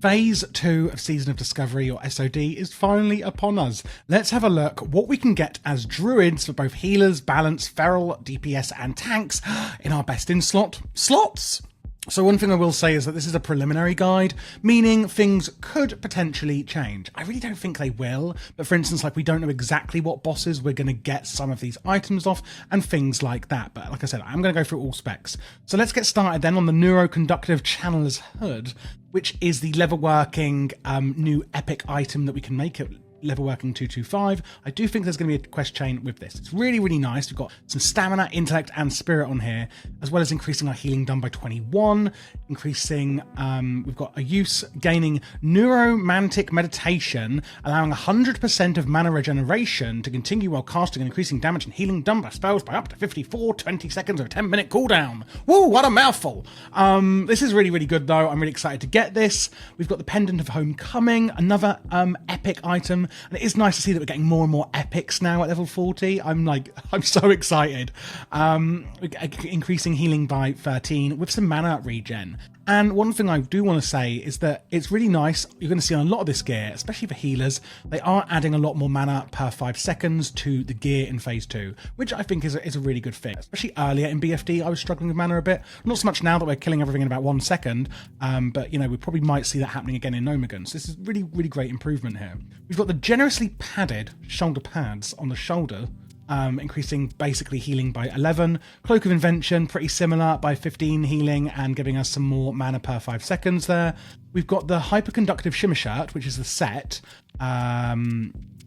Phase 2 of Season of Discovery, or SoD, is finally upon us. Let's have a look what we can get as druids for both healers, balance, feral, DPS and tanks in our best in slots. So one thing I will say is that this is a preliminary guide, meaning things could potentially change. I really don't think they will, but for instance, like we don't know exactly what bosses we're going to get some of these items off and things like that. But like I said, I'm going to go through all specs. So let's get started then on the Neuroconductive Channeler's Hood, which is the level working new epic item that we can make it level working 225. I do think there's going to be a quest chain with this. It's really, really nice. We've got some stamina, intellect and spirit on here, as well as increasing our healing done by 21, increasing, we've got a use gaining neuromantic meditation, allowing 100% of mana regeneration to continue while casting and increasing damage and healing done by spells by up to 54, 20 seconds of a 10-minute cooldown. Woo, what a mouthful. This is really, really good though. I'm really excited to get this. We've got the Pendant of Homecoming, another epic item. And it is nice to see that we're getting more and more epics now at level 40. I'm so excited. Increasing healing by 13 with some mana regen. And one thing I do want to say is that it's really nice. You're going to see on a lot of this gear, especially for healers, they are adding a lot more mana per 5 seconds to the gear in Phase 2, which I think is a really good thing. Especially earlier in BFD, I was struggling with mana a bit. Not so much now that we're killing everything in about 1 second, but you know, we probably might see that happening again in Nomagon. So this is really, really great improvement here. We've got the generously padded shoulder pads on the shoulder, increasing basically healing by 11. Cloak of Invention, pretty similar, by 15 healing and giving us some more mana per 5 seconds there. We've got the Hyperconductive Shimmer Shirt, which is the set,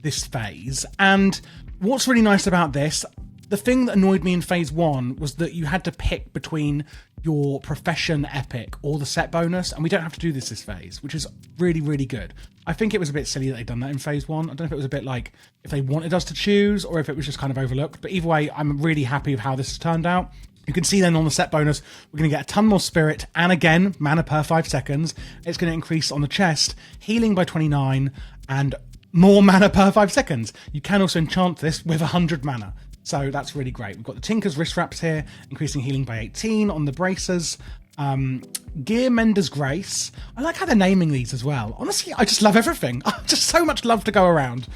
this phase. And what's really nice about this, the thing that annoyed me in Phase 1 was that you had to pick between your profession epic or the set bonus, and we don't have to do this phase, which is really, really good. I think it was a bit silly that they'd done that in Phase 1. I don't know if it was a bit like if they wanted us to choose or if it was just kind of overlooked, but either way, I'm really happy with how this has turned out. You can see then on the set bonus, we're going to get a ton more spirit and again, mana per 5 seconds. It's going to increase on the chest, healing by 29 and more mana per 5 seconds. You can also enchant this with 100 mana. So that's really great. We've got the Tinker's Wrist Wraps here, increasing healing by 18 on the bracers. Gear Mender's Grace. I like how they're naming these as well. Honestly, I just love everything. Just so much love to go around.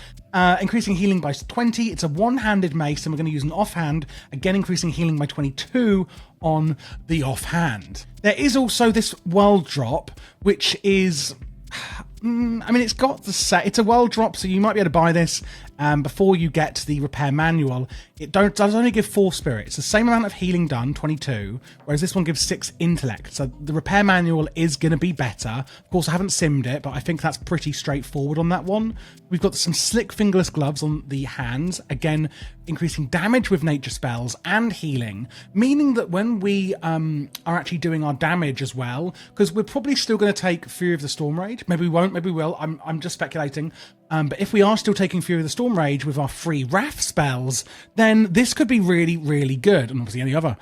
Increasing healing by 20. It's a one-handed mace, and we're going to use an offhand. Again, increasing healing by 22 on the offhand. There is also this world drop, which is... I mean, it's got the set. It's a world drop, so you might be able to buy this before you get the repair manual. It does only give 4 spirit. It's the same amount of healing done, 22, whereas this one gives 6 intellect. So the repair manual is going to be better. Of course, I haven't simmed it, but I think that's pretty straightforward on that one. We've got some slick fingerless gloves on the hands, again increasing damage with nature spells and healing, meaning that when we are actually doing our damage as well, because we're probably still going to take Fury of the Storm Rage. Maybe we won't, maybe we will. I'm just speculating. But if we are still taking Fury of the Storm Rage with our free Wrath spells, then this could be really, really good. And obviously any other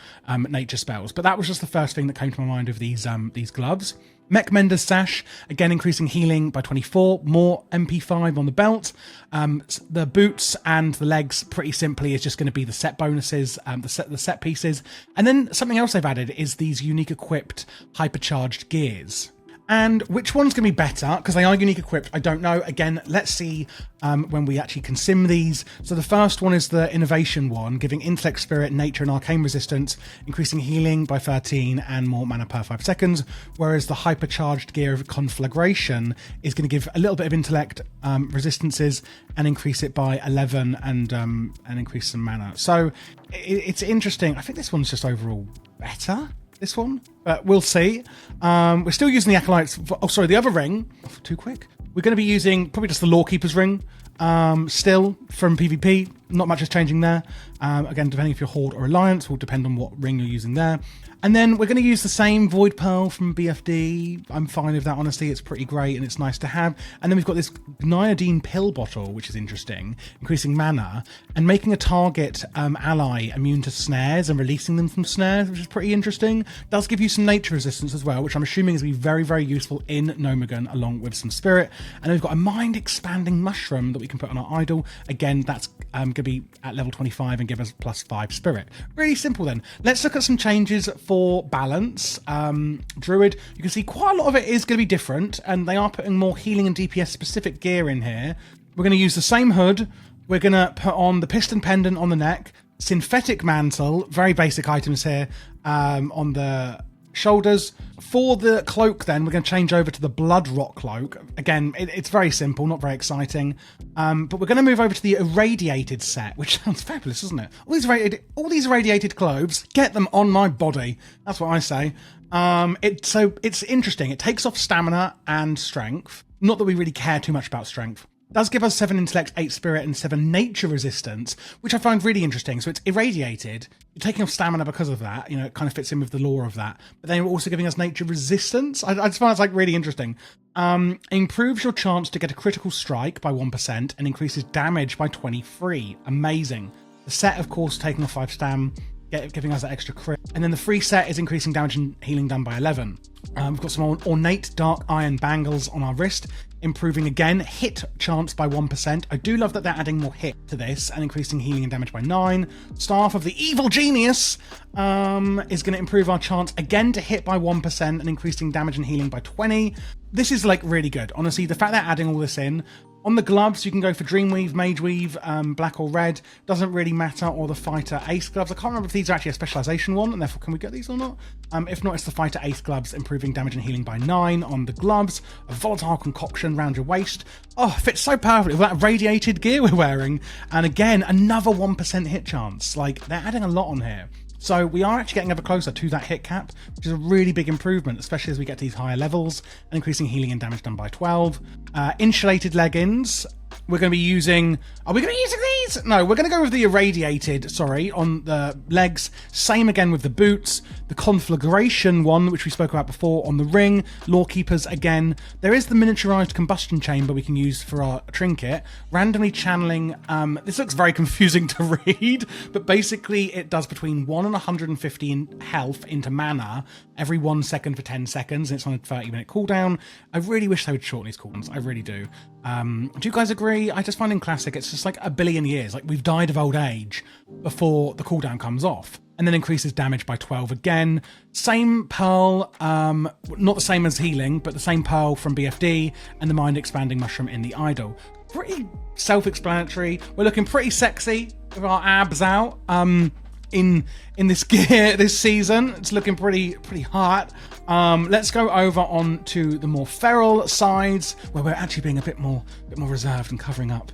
nature spells. But that was just the first thing that came to my mind with these gloves. Mech Mender's Sash, again increasing healing by 24, more MP5 on the belt. The boots and the legs, pretty simply, is just going to be the set bonuses, the set pieces. And then something else they've added is these unique equipped hypercharged gears. And which one's going to be better? Because they are unique equipped. I don't know. Again, let's see when we actually can sim these. So the first one is the innovation one, giving intellect, spirit, nature, and arcane resistance, increasing healing by 13 and more mana per 5 seconds. Whereas the hypercharged gear of conflagration is going to give a little bit of intellect resistances and increase it by 11 and increase some mana. So it's interesting. I think this one's just overall better. This one, but we'll see. We're still using the Acolytes. The other ring. Too quick. We're going to be using probably just the Lawkeeper's ring. Still from PvP. Not much is changing there. Again, depending if you're Horde or Alliance, will depend on what ring you're using there. And then we're going to use the same Void Pearl from BFD. I'm fine with that, honestly. It's pretty great and it's nice to have. And then we've got this Gneiodine pill bottle, which is interesting, increasing mana and making a target ally immune to snares and releasing them from snares, which is pretty interesting. Does give you some nature resistance as well, which I'm assuming is going to be very, very useful in Nomagon, along with some spirit. And then we've got a mind-expanding mushroom that we can put on our idol. Again, that's to be at level 25 and give us +5 spirit. Really simple then. Let's look at some changes for balance. Druid, you can see quite a lot of it is going to be different, and they are putting more healing and DPS specific gear in here. We're going to use the same hood. We're going to put on the piston pendant on the neck, synthetic mantle, very basic items here, on the shoulders. For the cloak then, we're going to change over to the blood rot cloak. Again, it's very simple, not very exciting. But we're going to move over to the irradiated set, which sounds fabulous, doesn't it? All these irradiated clothes, get them on my body. That's what I say. So it's interesting. It takes off stamina and strength. Not that we really care too much about strength. It does give us 7 intellect, 8 spirit, and 7 nature resistance, which I find really interesting. So it's irradiated. You're taking off stamina because of that. You know, it kind of fits in with the lore of that. But then you're also giving us nature resistance. I just find it's like really interesting. Improves your chance to get a critical strike by 1% and increases damage by 23. Amazing. The set, of course, taking off 5 stam, giving us that extra crit. And then the free set is increasing damage and healing done by 11. We've got some ornate dark iron bangles on our wrist, improving again hit chance by 1%. I do love that they're adding more hit to this and increasing healing and damage by 9. Staff of the Evil Genius is going to improve our chance again to hit by 1% and increasing damage and healing by 20. This is like really good. Honestly, the fact they're adding all this in. On the gloves, you can go for Dreamweave, Mageweave, black or red. Doesn't really matter. Or the Fighter Ace gloves. I can't remember if these are actually a specialization one, and therefore can we get these or not? If not, it's the Fighter Ace gloves, improving damage and healing by 9 on the gloves. A volatile concoction round your waist. Oh, fits so perfectly with that radiated gear we're wearing. And again, another 1% hit chance. Like, they're adding a lot on here. So we are actually getting ever closer to that hit cap, which is a really big improvement, especially as we get to these higher levels, and increasing healing and damage done by 12. Insulated leggings. We're going to be using... Are we going to be using these? No, we're going to go with the irradiated, on the legs. Same again with the boots. The conflagration one, which we spoke about before, on the ring. Lawkeepers again. There is the miniaturized combustion chamber we can use for our trinket. Randomly channeling... this looks very confusing to read, but basically it does between 1 and 150 in health into mana every 1 second for 10 seconds, and it's on a 30-minute cooldown. I really wish they would shorten these cooldowns. I really do. Do you guys agree? I just find in Classic it's just like a billion years. Like, we've died of old age before the cooldown comes off. And then increases damage by 12 again. Same pearl, not the same as healing, but the same pearl from BFD, and the mind expanding mushroom in the idol. Pretty self-explanatory. We're looking pretty sexy with our abs out. In this gear this season, it's looking pretty hot. Let's go over on to the more feral sides, where we're actually being a bit more reserved and covering up.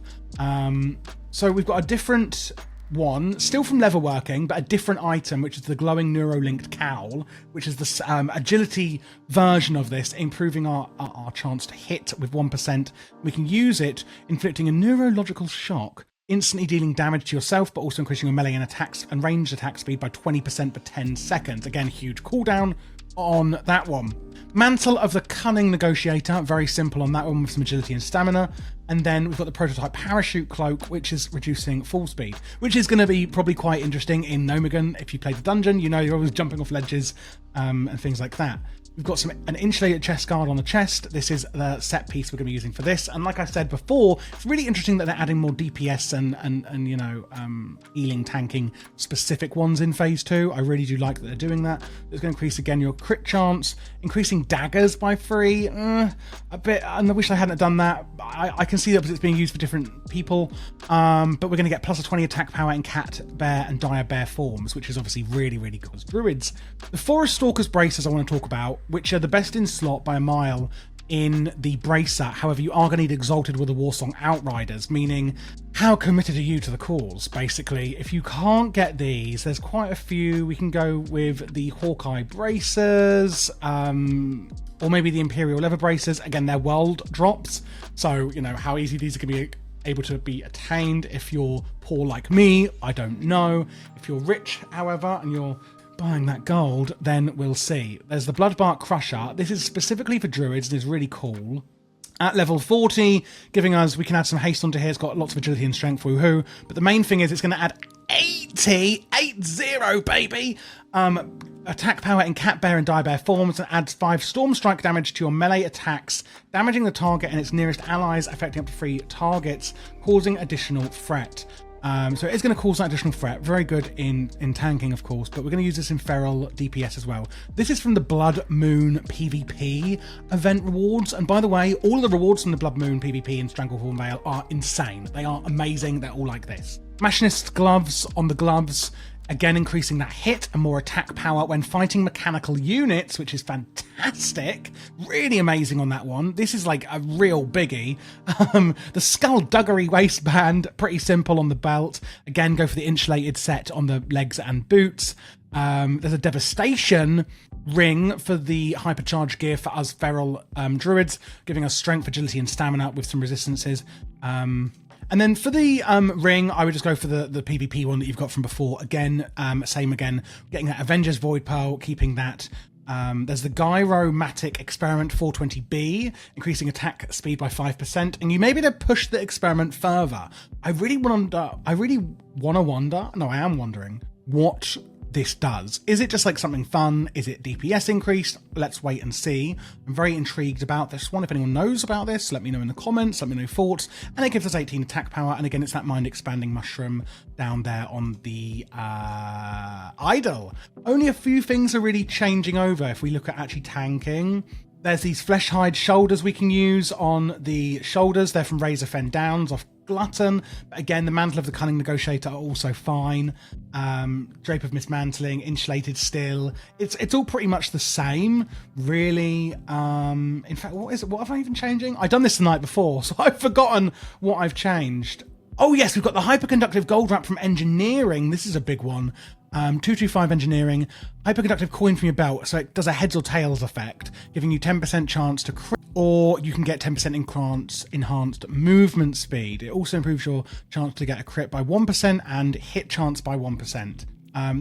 So we've got a different one, still from leather working, but a different item, which is the glowing neuro-linked cowl, which is the agility version of this, improving our chance to hit with 1%. We can use it, inflicting a neurological shock, instantly dealing damage to yourself, but also increasing your melee and attacks and ranged attack speed by 20% for 10 seconds. Again, huge cooldown on that one. Mantle of the Cunning Negotiator, very simple on that one with some agility and stamina. And then we've got the prototype parachute cloak, which is reducing fall speed, which is going to be probably quite interesting in Nomagon. If you play the dungeon, you know you're always jumping off ledges and things like that. We've got an insulated chest guard on the chest. This is the set piece we're going to be using for this. And like I said before, it's really interesting that they're adding more DPS and healing, tanking specific ones in Phase 2. I really do like that they're doing that. It's going to increase again your crit chance, increasing daggers by 3. A bit, and I wish I hadn't done that. I can see that it's being used for different people. But we're going to get plus a 20 attack power in cat, bear, and dire bear forms, which is obviously really, really good as druids. The Forest Stalker's braces I want to talk about, which are the best in slot by a mile in the bracer. However, you are going to need Exalted with the Warsong Outriders, meaning how committed are you to the cause, basically. If you can't get these, there's quite a few. We can go with the Hawkeye bracers, or maybe the Imperial leather bracers. Again, they're world drops, so you know how easy these are going to be able to be attained. If you're poor like me, I don't know. If you're rich, however, and you're buying that gold, then we'll see. There's the Bloodbark Crusher. This is specifically for druids and is really cool. At level 40, giving us, we can add some haste onto here. It's got lots of agility and strength, woohoo. But the main thing is it's going to add 80, baby, attack power in cat, bear, and dire bear forms, and adds 5 storm strike damage to your melee attacks, damaging the target and its nearest allies, affecting up to 3 targets, causing additional threat. So it is going to cause that additional threat. Very good in tanking, of course, but we're going to use this in feral DPS as well. This is from the Blood Moon PvP event rewards. And by the way, all of the rewards from the Blood Moon PvP in Stranglethorn Vale are insane. They are amazing. They're all like this. Machinist gloves on the gloves. Again, increasing that hit and more attack power when fighting mechanical units, which is fantastic. Really amazing on that one. This is like a real biggie. The Skullduggery waistband, pretty simple on the belt. Again, go for the insulated set on the legs and boots. There's a Devastation ring for the hypercharged gear for us feral druids, giving us strength, agility, and stamina with some resistances. And then for the ring, I would just go for the PvP one that you've got from before. Again, same again, getting that Avengers Void Pearl, keeping that. There's the Gyromatic Experiment 420B, increasing attack speed by 5%. And you may be able to push the experiment further. I am wondering what this does. Is it just like something fun? Is it DPS increased? Let's wait and see. I'm very intrigued about this one. If anyone knows about this, let me know in the comments, let me know your thoughts. And it gives us 18 attack power. And again, it's that mind expanding mushroom down there on the idol. Only a few things are really changing over if we look at actually tanking. There's these flesh hide shoulders we can use on the shoulders. They're from Razor Fen Downs off Glutton. But again, the Mantle of the Cunning Negotiator are also fine. Drape of Mismantling, Insulated Steel. It's all pretty much the same, really. In fact, what have I even changing? I've done this the night before, so I've forgotten what I've changed. Oh yes, we've got the Hyperconductive Gold Wrap from Engineering. This is a big one. 225 Engineering, Hyperconductive Coin from your belt, so it does a heads or tails effect, giving you 10% chance to crit, or you can get 10% enhanced movement speed. It also improves your chance to get a crit by 1% and hit chance by 1%.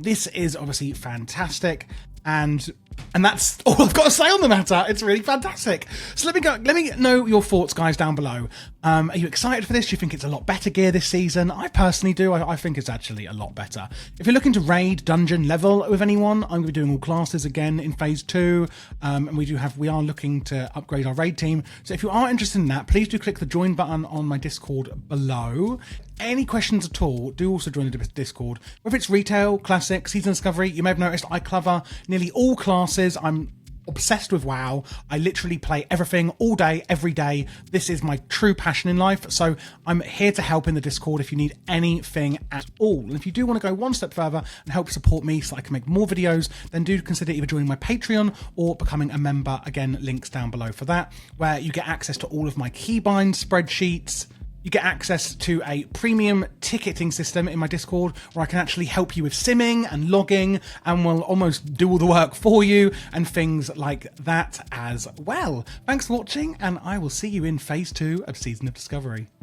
This is obviously fantastic, and that's all I've got to say on the matter. It's really fantastic. So let me know your thoughts, guys, down below. Are you excited for this? Do you think it's a lot better gear this season? I personally do. I think it's actually a lot better. If you're looking to raid, dungeon, level with anyone, I'm going to be doing all classes again in phase 2. And we are looking to upgrade our raid team. So if you are interested in that, please do click the join button on my Discord below. Any questions at all, do also join the Discord. Whether it's retail, classic, season discovery, you may have noticed I cover nearly all classes. I'm obsessed with WoW. I literally play everything all day, every day. This is my true passion in life. So I'm here to help in the Discord if you need anything at all. And if you do want to go one step further and help support me so I can make more videos, then do consider either joining my Patreon or becoming a member. Again, links down below for that, where you get access to all of my keybind spreadsheets. You get access to a premium ticketing system in my Discord where I can actually help you with simming and logging and will almost do all the work for you and things like that as well. Thanks for watching, and I will see you in phase 2 of Season of Discovery.